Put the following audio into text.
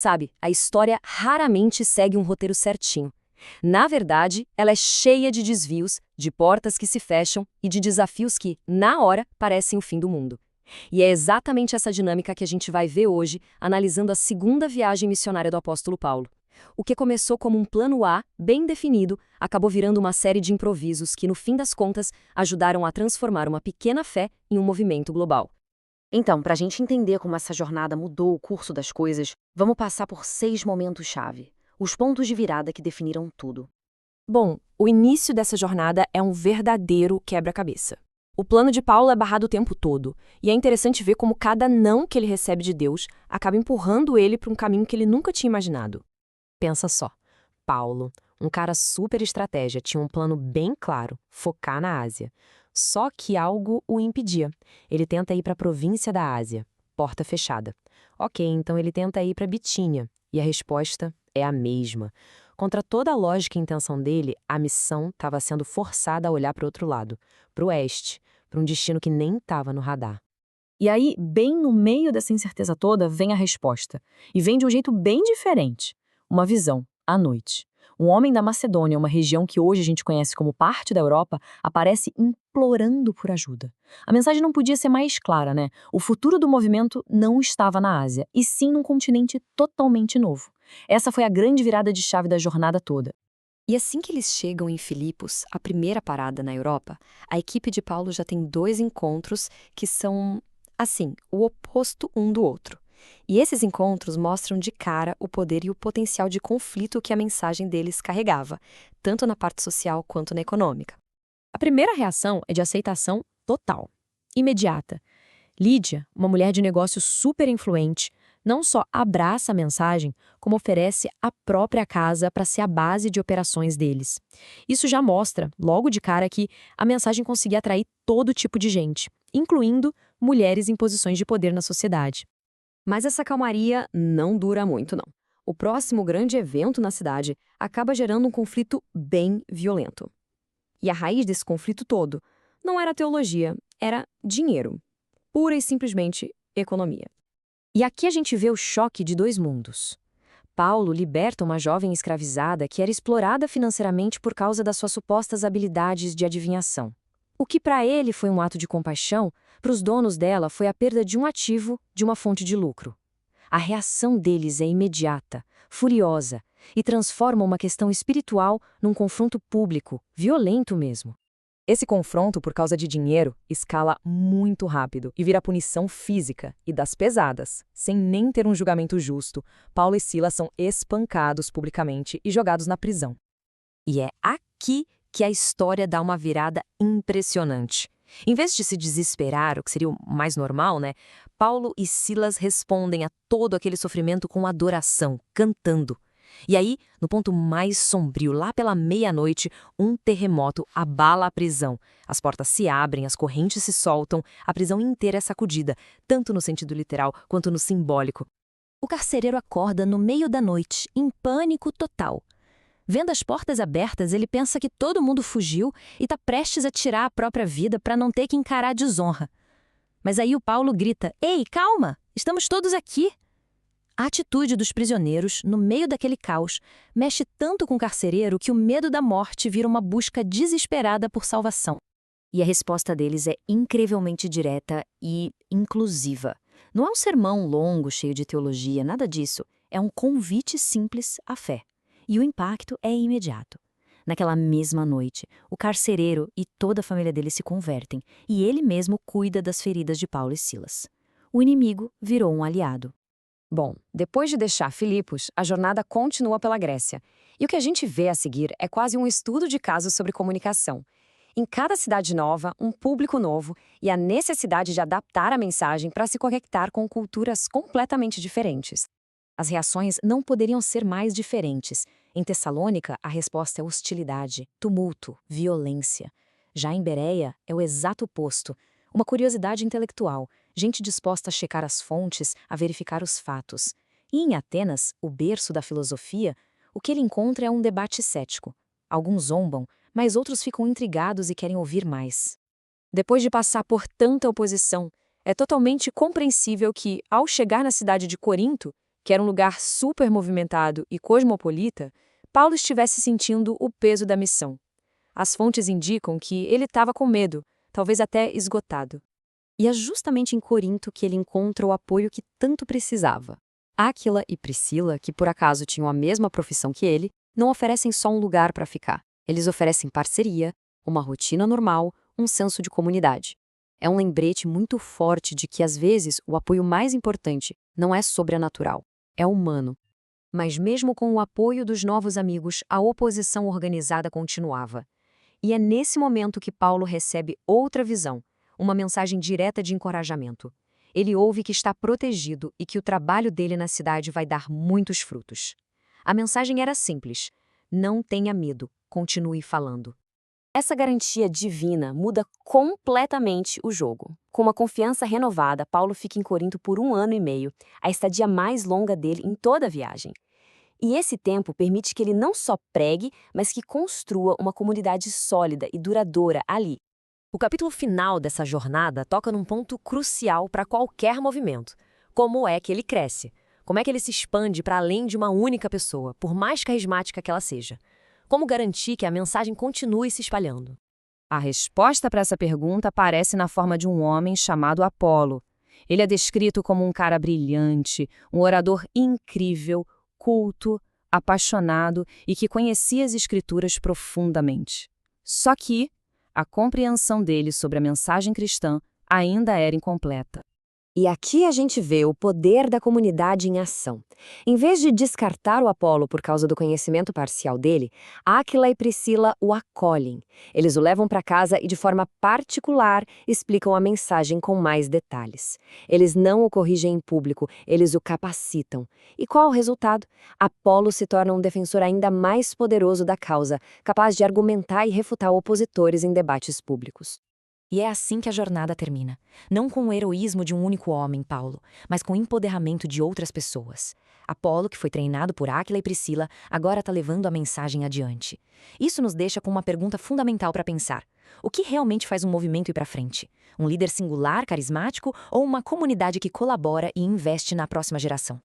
Sabe, a história raramente segue um roteiro certinho. Na verdade, ela é cheia de desvios, de portas que se fecham e de desafios que, na hora, parecem o fim do mundo. E é exatamente essa dinâmica que a gente vai ver hoje, analisando a segunda viagem missionária do apóstolo Paulo. O que começou como um plano A, bem definido, acabou virando uma série de improvisos que, no fim das contas, ajudaram a transformar uma pequena fé em um movimento global. Então, para a gente entender como essa jornada mudou o curso das coisas, vamos passar por 6 momentos-chave. Os pontos de virada que definiram tudo. Bom, o início dessa jornada é um verdadeiro quebra-cabeça. O plano de Paulo é barrado o tempo todo, e é interessante ver como cada não que ele recebe de Deus acaba empurrando ele para um caminho que ele nunca tinha imaginado. Pensa só, Paulo, um cara super estratégia, tinha um plano bem claro, focar na Ásia. Só que algo o impedia. Ele tenta ir para a província da Ásia, porta fechada. Ok, então ele tenta ir para Bitínia, e a resposta é a mesma. Contra toda a lógica e intenção dele, a missão estava sendo forçada a olhar para o outro lado, para o oeste, para um destino que nem estava no radar. E aí, bem no meio dessa incerteza toda, vem a resposta. E vem de um jeito bem diferente. Uma visão, à noite. Um homem da Macedônia, uma região que hoje a gente conhece como parte da Europa, aparece implorando por ajuda. A mensagem não podia ser mais clara, né? O futuro do movimento não estava na Ásia, e sim num continente totalmente novo. Essa foi a grande virada de chave da jornada toda. E assim que eles chegam em Filipos, a primeira parada na Europa, a equipe de Paulo já tem dois encontros que são, assim, o oposto um do outro. E esses encontros mostram de cara o poder e o potencial de conflito que a mensagem deles carregava, tanto na parte social quanto na econômica. A primeira reação é de aceitação total, imediata. Lídia, uma mulher de negócio super influente, não só abraça a mensagem, como oferece a própria casa para ser a base de operações deles. Isso já mostra, logo de cara, que a mensagem conseguia atrair todo tipo de gente, incluindo mulheres em posições de poder na sociedade. Mas essa calmaria não dura muito, não. O próximo grande evento na cidade acaba gerando um conflito bem violento. E a raiz desse conflito todo não era teologia, era dinheiro. Pura e simplesmente economia. E aqui a gente vê o choque de dois mundos. Paulo liberta uma jovem escravizada que era explorada financeiramente por causa das suas supostas habilidades de adivinhação. O que para ele foi um ato de compaixão, para os donos dela foi a perda de um ativo, de uma fonte de lucro. A reação deles é imediata, furiosa, e transforma uma questão espiritual num confronto público, violento mesmo. Esse confronto, por causa de dinheiro, escala muito rápido e vira punição física e das pesadas. Sem nem ter um julgamento justo, Paulo e Silas são espancados publicamente e jogados na prisão. E é aqui que a história dá uma virada impressionante. Em vez de se desesperar, o que seria o mais normal, né? Paulo e Silas respondem a todo aquele sofrimento com adoração, cantando. E aí, no ponto mais sombrio, lá pela meia-noite, um terremoto abala a prisão. As portas se abrem, as correntes se soltam, a prisão inteira é sacudida, tanto no sentido literal quanto no simbólico. O carcereiro acorda no meio da noite, em pânico total. Vendo as portas abertas, ele pensa que todo mundo fugiu e está prestes a tirar a própria vida para não ter que encarar a desonra. Mas aí o Paulo grita: "Ei, calma! Estamos todos aqui!" A atitude dos prisioneiros, no meio daquele caos, mexe tanto com o carcereiro que o medo da morte vira uma busca desesperada por salvação. E a resposta deles é incrivelmente direta e inclusiva. Não é um sermão longo, cheio de teologia, nada disso. É um convite simples à fé. E o impacto é imediato. Naquela mesma noite, o carcereiro e toda a família dele se convertem, e ele mesmo cuida das feridas de Paulo e Silas. O inimigo virou um aliado. Bom, depois de deixar Filipos, a jornada continua pela Grécia. E o que a gente vê a seguir é quase um estudo de caso sobre comunicação. Em cada cidade nova, um público novo e a necessidade de adaptar a mensagem para se conectar com culturas completamente diferentes. As reações não poderiam ser mais diferentes. Em Tessalônica, a resposta é hostilidade, tumulto, violência. Já em Bereia, é o exato oposto. Uma curiosidade intelectual, gente disposta a checar as fontes, a verificar os fatos. E em Atenas, o berço da filosofia, o que ele encontra é um debate cético. Alguns zombam, mas outros ficam intrigados e querem ouvir mais. Depois de passar por tanta oposição, é totalmente compreensível que, ao chegar na cidade de Corinto, que era um lugar super movimentado e cosmopolita, Paulo estivesse sentindo o peso da missão. As fontes indicam que ele estava com medo, talvez até esgotado. E é justamente em Corinto que ele encontra o apoio que tanto precisava. Áquila e Priscila, que por acaso tinham a mesma profissão que ele, não oferecem só um lugar para ficar. Eles oferecem parceria, uma rotina normal, um senso de comunidade. É um lembrete muito forte de que, às vezes, o apoio mais importante não é sobrenatural, é humano. Mas mesmo com o apoio dos novos amigos, a oposição organizada continuava. E é nesse momento que Paulo recebe outra visão, uma mensagem direta de encorajamento. Ele ouve que está protegido e que o trabalho dele na cidade vai dar muitos frutos. A mensagem era simples: não tenha medo, continue falando. Essa garantia divina muda completamente o jogo. Com uma confiança renovada, Paulo fica em Corinto por 1 ano e meio, a estadia mais longa dele em toda a viagem. E esse tempo permite que ele não só pregue, mas que construa uma comunidade sólida e duradoura ali. O capítulo final dessa jornada toca num ponto crucial para qualquer movimento. Como é que ele cresce? Como é que ele se expande para além de uma única pessoa, por mais carismática que ela seja? Como garantir que a mensagem continue se espalhando? A resposta para essa pergunta aparece na forma de um homem chamado Apolo. Ele é descrito como um cara brilhante, um orador incrível, culto, apaixonado e que conhecia as Escrituras profundamente. Só que a compreensão dele sobre a mensagem cristã ainda era incompleta. E aqui a gente vê o poder da comunidade em ação. Em vez de descartar o Apolo por causa do conhecimento parcial dele, Áquila e Priscila o acolhem. Eles o levam para casa e, de forma particular, explicam a mensagem com mais detalhes. Eles não o corrigem em público, eles o capacitam. E qual o resultado? Apolo se torna um defensor ainda mais poderoso da causa, capaz de argumentar e refutar opositores em debates públicos. E é assim que a jornada termina. Não com o heroísmo de um único homem, Paulo, mas com o empoderamento de outras pessoas. Apolo, que foi treinado por Áquila e Priscila, agora está levando a mensagem adiante. Isso nos deixa com uma pergunta fundamental para pensar. O que realmente faz um movimento ir para frente? Um líder singular, carismático ou uma comunidade que colabora e investe na próxima geração?